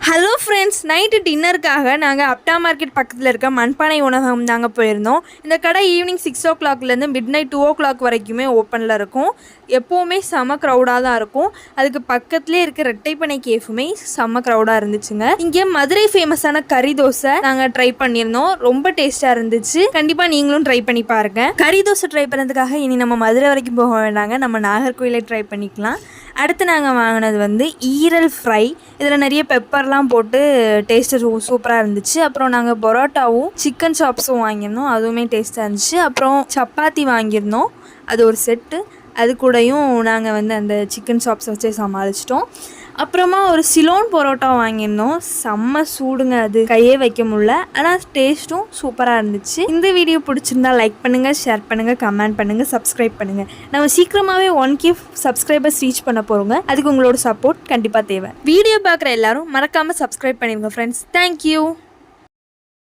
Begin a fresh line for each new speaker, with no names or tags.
Hello friends, night டின்னருக்காக நாங்கள் அப்டா market பக்கத்தில் இருக்க மண்பானை உணவகம் தாங்க போயிருந்தோம். இந்த கடை ஈவினிங் 6 o'clockலேருந்து மிட்நைட் 2 o'clock வரைக்குமே ஓப்பனில் இருக்கும். எப்போவுமே செம க்ரௌடாக தான் இருக்கும். அதுக்கு பக்கத்துலேயே இருக்க ரெட்டைப்பனை கேஃபுமே செம்ம க்ரௌடாக இருந்துச்சுங்க. இங்கே மதுரை ஃபேமஸான கறி தோசை நாங்கள் ட்ரை பண்ணியிருந்தோம். ரொம்ப டேஸ்ட்டாக இருந்துச்சு. கண்டிப்பாக நீங்களும் ட்ரை பண்ணி பாருங்கள். கறி தோசை ட்ரை பண்ணுறதுக்காக இனி நம்ம மதுரை வரைக்கும் போக வேண்டாங்க, நம்ம நாகர்கோயிலே ட்ரை பண்ணிக்கலாம். அடுத்து நாங்கள் வாங்கினது வந்து ஈரல் ஃப்ரை. இதில் நிறைய பெப்பர்லாம் போட்டு டேஸ்ட்டு சூப்பராக இருந்துச்சு. அப்புறம் நாங்கள் பரோட்டாவும் சிக்கன் சாப்ஸும் வாங்கியிருந்தோம், அதுவுமே டேஸ்ட்டாக இருந்துச்சு. அப்புறம் சப்பாத்தி வாங்கியிருந்தோம், அது ஒரு செட்டு. அது கூடயும் நாங்கள் வந்து அந்த சிக்கன் சாப்ஸ் வச்சே சமாளிச்சிட்டோம். அப்புறமா ஒரு சிலோன் பரோட்டா வாங்கியிருந்தோம். செம்ம சூடுங்க, அது கையே வைக்க முடியல. ஆனால் டேஸ்ட்டும் சூப்பராக இருந்துச்சு. இந்த வீடியோ பிடிச்சிருந்தா லைக் பண்ணுங்கள், ஷேர் பண்ணுங்கள், கமெண்ட் பண்ணுங்கள், சப்ஸ்கிரைப் பண்ணுங்கள். நம்ம சீக்கிரமாகவே 1K சப்ஸ்கிரைபர்ஸ் ரீச் பண்ண போகிறோங்க. அதுக்கு உங்களோட சப்போர்ட் கண்டிப்பாக தேவை. வீடியோ பார்க்குற எல்லாரும் மறக்காமல் சப்ஸ்கிரைப் பண்ணிடுங்க ஃப்ரெண்ட்ஸ். தேங்க்யூ.